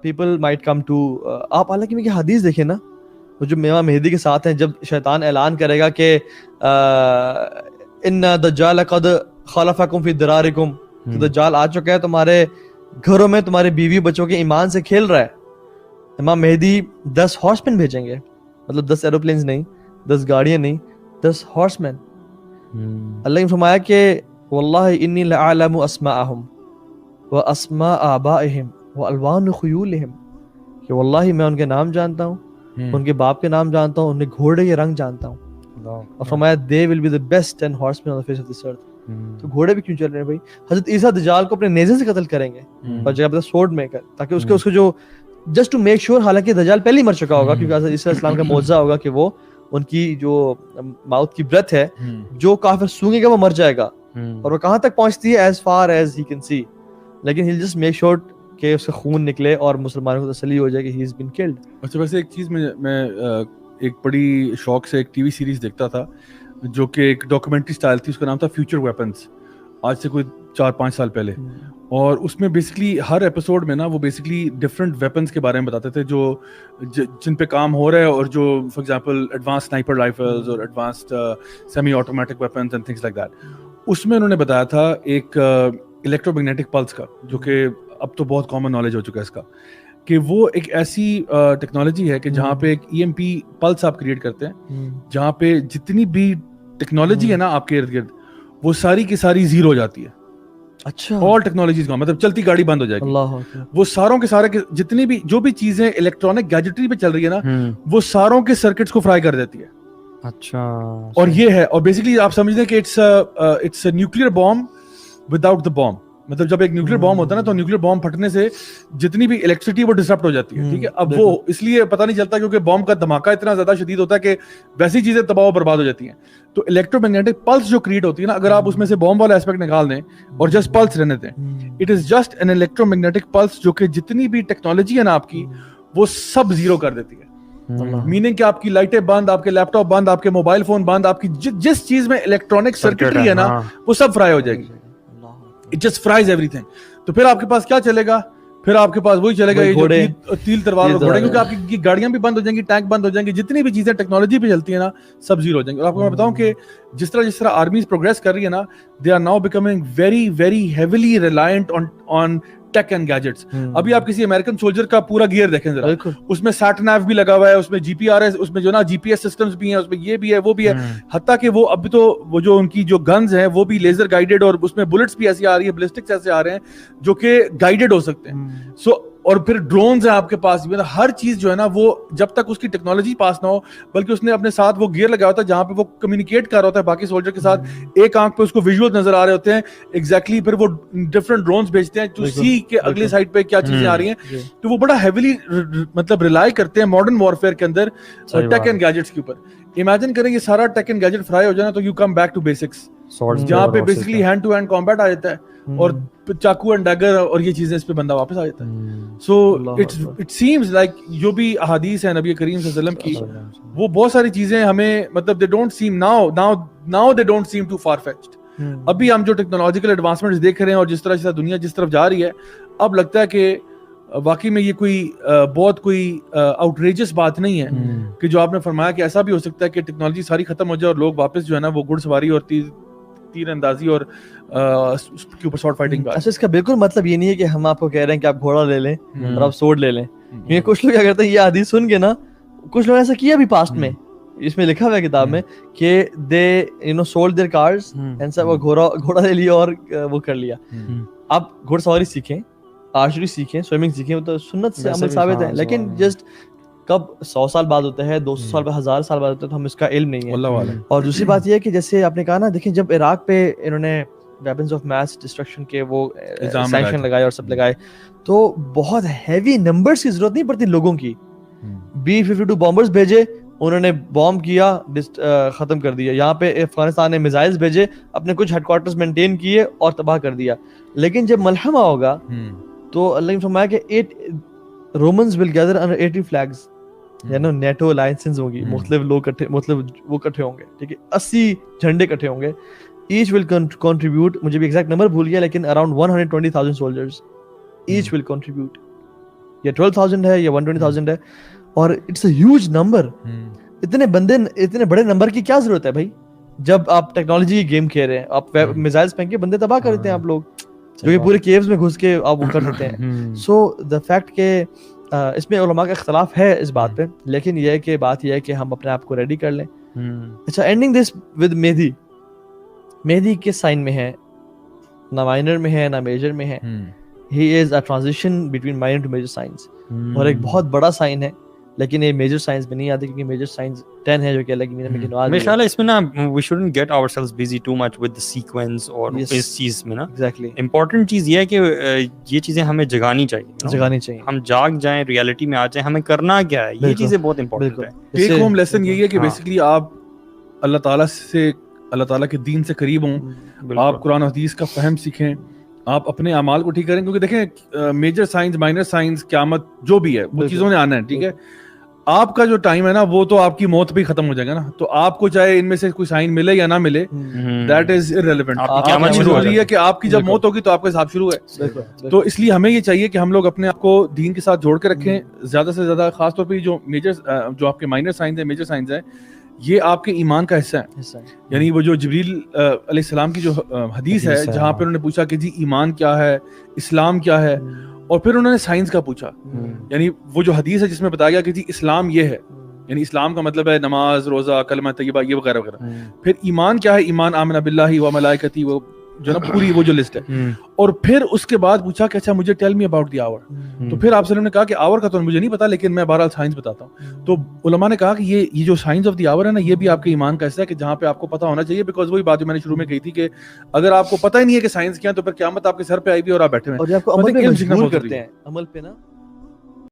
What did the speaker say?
people might come to آپ حالانکہ میں حدیث دیکھیں نا, وہ جو امام مہدی کے ساتھ ہیں, جب شیطان اعلان کرے گا کہ ان دجال قد خلفکم فی درارکم, تو دجال آ چکا ہے تمہارے گھروں میں, تمہارے بیوی بچوں کے ایمان سے کھیل رہا ہے. امام مہدی 10 ہارس مین بھیجیں گے, مطلب 10 ایروپلینز نہیں, 10 گاڑیاں نہیں, 10 ہارس مین. اللہ نے فرمایا کہ واللہ انی لعلم اسماءہم واسماء آبائہم والوان خیولہم, کہ واللہ میں ان کے نام جانتا ہوں, ان کے باپ کے نام جانتا ہوں, ان کے گھوڑے کے رنگ جانتا ہوں. اور فرمایا they will be the best 10 horsemen on the face of this earth. تو گھوڑے بھی کیوں چل رہے ہیں بھائی؟ حضرت عیسیٰ دجال کو اپنے نیزے سے قتل کریں گے اور جگہ پہ سورڈ میں کر, تاکہ اس کو جو جسٹ ٹو میک شیور, حالانکہ دجال پہلے ہی مر چکا ہوگا, کیونکہ حضرت عیسیٰ السلام کا معجزہ ہوگا کہ وہ ان کی جو ماؤتھ کی برتھ ہے, جو کافر سونگے گا وہ مر جائے گا, اور وہ کہاں تک پہنچتی ہے as far as he can see, لیکن he'll just make sure کہ اس کا خون نکلے اور مسلمانوں کو تسلی ہو جائے کہ he has been killed. اچھا ویسے ایک چیز میں ایک بڑی شوق سے ایک ٹی وی سیریز دیکھتا تھا جو کہ ایک ڈاکومنٹری سٹائل تھی, اس کا نام تھا فیوچر ویپنز, آج سے کوئی 4-5 سال پہلے. اور اس میں بیسکلی ہر ایپیسوڈ میں نا وہ بیسکلی ڈفرینٹ ویپنز کے بارے میں بتاتے تھے جو جن پہ کام ہو رہا ہے, اور جو for example advance sniper rifles اور advanced semi automatic weapons and things like that. اس میں انہوں نے بتایا تھا ایک الیکٹرو میگنیٹک پلس کا, جو کہ اب تو بہت کامن نالج ہو چکا ہے اس کا, کہ وہ ایک ایسی ٹیکنالوجی ہے کہ جہاں پہ ایک ای ایم پی پلس آپ کریٹ کرتے ہیں, جہاں پہ جتنی بھی ٹیکنالوجی ہے نا آپ کے ارد گرد, وہ ساری کی ساری زیرو ہو جاتی ہے. اچھا, آل ٹیکنالوجیز کا مطلب چلتی گاڑی بند ہو جائے گی, وہ ساروں کے سارے جتنی بھی جو بھی چیزیں الیکٹرانک گیجٹری پہ چل رہی ہے نا, وہ ساروں کے سرکٹس کو فرائی کر دیتی ہے. اچھا, اور یہ ہے, اور بیسکلی آپ سمجھتے ہیں کہ it's a nuclear bomb without the bomb. مطلب جب ایک نیوکلیر بام ہوتا ہے نا, تو نیوکلیر بام پھٹنے سے جتنی بھی الیکٹریسٹی وہ ڈسرپٹ ہو جاتی ہے. ٹھیک ہے, اب وہ اس لیے پتہ نہیں چلتا کیونکہ بام کا دھماکہ اتنا زیادہ شدید ہوتا ہے کہ ویسی چیزیں تباہ و برباد ہو جاتی ہیں. تو الیکٹرو میگنیٹک پلس جو کریٹ ہوتی ہے نا, اگر آپ اس میں سے بام والا ایسپیکٹ نکال دیں اور جسٹ پلس رہنے دیں, it is just an electro magnetic plus جو کہ جتنی بھی ٹیکنالوجی ہے نا آپ کی, وہ سب زیرو کر دیتی ہے. میننگ کہ آپ کی لائٹیں بند, آپ کے لیپ ٹاپ بند, آپ کے موبائل فون بند, آپ کی جس چیز میں الیکٹرانک سرکٹری ہے نا, وہ سب فرائی ہو جائے گی. It just fries everything. تو پھر آپ کے پاس کیا چلے گا؟ پھر آپ کے پاس وہی چلے گا تیل تلوار اور گھوڑے, کیونکہ آپ کی گاڑیاں بھی بند ہو جائیں گی, ٹینک بند ہو جائیں گے, جتنی بھی چیزیں ٹیکنالوجی پہ چلتی ہیں نا, سب زیرو ہو جائیں گے. اور آپ کو میں بتاؤں کہ جس طرح آرمیز پروگریس کر رہی ہے نا, they are now becoming very very heavily reliant on tech and gadgets. ابھی آپ کسی امریکن سولجر کا پورا گیئر دیکھیں ذرا, اس میں سیٹ نیو بھی لگا ہوا ہے, اس میں جی پی آر ایس, اس میں جو نا جی پی ایس سسٹمز بھی ہیں, اس میں یہ بھی ہے وہ بھی ہے, حتیٰ کہ وہ اب تو وہ جو ان کی جو گنز ہیں وہ بھی لیزر گائیڈڈ, اور اس میں بلٹس بھی ایسی آ رہی ہے, بلسٹکس ایسے آ رہے ہیں جو کہ گائیڈڈ ہو سکتے ہیں. سو اور پھر ڈرونز ہیں آپ کے پاس, ہر چیز جو ہے نا, وہ جب تک اس کی ٹیکنالوجی پاس نہ ہو, بلکہ اس نے اپنے ساتھ وہ گیئر لگایا ہوتا ہے جہاں پہ وہ کمیونیکیٹ کر رہا ہوتا ہے باقی سولجر کے ساتھ, ایک آنکھ پہ اس کو ویژول نظر آ رہے ہوتے ہیں ایگزیکٹلی, پھر وہ ڈفرنٹ ڈرونز بھیجتے ہیں ٹو سی کہ اگلی سائڈ پہ کیا چیزیں آ رہی ہیں. تو وہ بڑا ہیویلی مطلب ریلائی کرتے ہیں ماڈرن وارفیئر کے اندر ٹیک اینڈ گیجٹس کے اوپر. امیجن کریں یہ سارا ٹیک اینڈ گیجٹ فرائی ہو جائے نا, تو you come back to basics, جہاں پہ basically hand to hand combat آ جاتا ہے, اور چاقو اینڈ ڈیگر اور یہ چیزیں اس پہ بندہ واپس آ جاتا ہے. سو اٹ سیمز لائک جو بھی احادیث ہیں نبی کریم صلی اللہ علیہ وسلم کی, وہ بہت ساری چیزیں ہمیں مطلب they don't seem now they don't seem too far fetched. ابھی ہم جو ٹیکنالوجیکل ایڈوانسمنٹس دیکھ رہے ہیں اور جس طرح دنیا جس طرف جا رہی ہے, اب لگتا ہے کہ واقعی میں یہ کوئی بہت کوئی آؤٹریجس بات نہیں ہے کہ جو آپ نے فرمایا کہ ایسا بھی ہو سکتا ہے کہ ٹیکنالوجی ساری ختم ہو جائے اور لوگ واپس جو ہے نا وہ گھڑ سواری اور تیر اندازی اور اس کے اوپر شارٹ فائٹنگ. اچھا, اس کا بالکل مطلب یہ نہیں ہے کہ ہم آپ کو کہہ رہے ہیں کہ آپ گھوڑا لے لیں اور آپ سورڈ لے لیں. یہ کچھ لوگ کیا کرتے ہیں, یہ حدیث سن کے نا, کچھ لوگ ایسا کیا بھی پاسٹ میں, اس میں لکھا ہوا ہے کتاب میں کہ دے سولڈ دیئر کارز اینڈ سب, وہ گھوڑا لے لیا اور وہ کر لیا. آپ گھوڑ سواری سیکھیں, آرچری سیکھیں, سوئمنگ سیکھیں, تو سنت سے عمل ثابت ہے, لیکن جسٹ کب 100 سال بعد ہوتا ہے, 200 سال بعد, 1000 سال بعد ہوتا ہے, تو ہم اس کا علم نہیں ہے. اور دوسری بات یہ ہے کہ جیسے آپ نے کہا نا, دیکھیں جب عراق پہ انہوں نے ویپنز آف میس ڈسٹرکشن کے وہ سینکشن لگائے اور سب لگائے, تو بہت ہیوی نمبرز کی ضرورت نہیں پڑتی لوگوں کی. B-52 بامبرز بھیجے, انہوں نے بام کیا, ختم کر دیا. یہاں پہ افغانستان نے میزائلز بھیجے, اپنے کچھ ہیڈ کوارٹرز مینٹین کیے اور تباہ کر دیا. لیکن جب ملحمہ ہوگا تو اللہ نے فرمایا کہ 8 رومنز ول گیدر انڈر 80 فلیگز, یعنی نیٹو الائنسز ہوں گی, مختلف لوگ مطلب وہ اکٹھے ہوں گے, ٹھیک ہے, 80 جھنڈے اکٹھے ہوں گے. ایچ ول کنٹریبیوٹ, مجھے بھی ایگزیکٹ نمبر بھول گیا, لیکن اراؤنڈ 120,000 سولجرز ایچ ول کنٹریبیوٹ. یا 12,000 ہے یا 120,000 ہے, اور اٹس اے ہیوج نمبر. اتنے بندے, اتنے بڑے نمبر کی کیا ضرورت ہے بھائی, جب آپ ٹیکنالوجی کی گیم کھیل رہے ہیں, آپ میزائلز پھینک کے بندے تباہ کر دیتے ہیں آپ لوگ, جو کہ پورے کیوز میں گھس کے آپ وہ کر دیتے ہیں. سو دا فیکٹ کہ اس میں علماء کا اختلاف ہے اس بات پہ, لیکن یہ کہ بات یہ ہے کہ ہم اپنے آپ کو ریڈی کر لیں. اچھا, اینڈنگ دس ود مہدی. مہدی کس سائن میں ہے؟ نہ مائنر میں ہے نہ میجر میں ہے. He is a transition between minor to major science, اور ایک بہت بڑا سائن ہے, لیکن یہ میجر سائنس میں نہیں آتی کیونکہ میجر سائنس 10 ہے جو کہ الگ میں گنوا. میرے خیال ہے اس میں نا we shouldn't get ourselves busy too much with the sequence اور اس چیز میں نا. ایگزیکٹلی, امپورٹنٹ چیز یہ ہے کہ یہ چیزیں ہمیں جگانی چاہیے, ہم جاگ جائیں, ریئلٹی میں آ جائیں, ہمیں کرنا کیا ہے, یہ چیزیں بہت امپورٹنٹ ہے. ٹیک ہوم لیسن یہی ہے کہ بیسیکلی آپ اللہ تعالیٰ سے, اللہ تعالیٰ کے دین سے قریب ہوں, آپ قرآن و حدیث کا فہم سیکھیں, آپ اپنے اعمال کو ٹھیک کریں, کیونکہ دیکھیں میجر سائنس مائنر سائنس قیامت جو بھی ہے وہ چیزوں نے آنا ہے, ٹھیک ہے. آپ کا جو ٹائم ہے نا وہ تو آپ کی موت پہ ہی ختم ہو جائے گا نا, تو آپ کو چاہے ان میں سے کوئی سائن ملے یا نہ ملے, دیٹ از ارریلیونٹ. ضروری ہے کہ آپ کی جب موت ہوگی تو آپ کا حساب شروع ہے. تو اس لیے ہمیں یہ چاہیے کہ ہم لوگ اپنے آپ کو دین کے ساتھ جوڑ کے رکھیں زیادہ سے زیادہ, خاص طور پہ جو میجر جو آپ کے مائنر سائنس ہیں, میجر سائنس ہیں, یہ آپ کے ایمان کا حصہ ہے. یعنی وہ جو جبریل علیہ السلام کی جو حدیث ہے جہاں پہ انہوں نے پوچھا کہ جی ایمان کیا ہے, اسلام کیا ہے, اور پھر انہوں نے سائنس کا پوچھا. یعنی وہ جو حدیث ہے جس میں بتایا گیا کہ جی اسلام یہ ہے, یعنی اسلام کا مطلب ہے نماز, روزہ, کلمہ طیبہ, یہ وغیرہ وغیرہ. پھر ایمان کیا ہے, ایمان آمن باللہ و ملائکتی, وہ جو نا پوری وہ جو لسٹ ہے. اور پھر اس کے بعد پوچھا کہ اچھا مجھے ٹیل می اباؤٹ دی آور. تو پھر آپ نے کہا کہ آور کا تو مجھے نہیں پتا, لیکن میں بہرحال سائنس بتاتا ہوں. تو علماء نے کہا کہ یہ جو سائنس آف دی آور ہے نا, یہ بھی آپ کے ایمان کا حصہ ہے کہ جہاں پہ آپ کو پتا ہونا چاہیے. بیکاز وہی بات جو میں نے شروع میں کہی تھی کہ اگر آپ کو پتہ ہی نہیں ہے کہ سائنس کیا ہے تو پھر قیامت آپ کے سر پہ آئی بھی اور آپ بیٹھے ہوئے ہیں, اور آپ کو عمل پہ مجبور کرتے ہیں, عمل پہ نا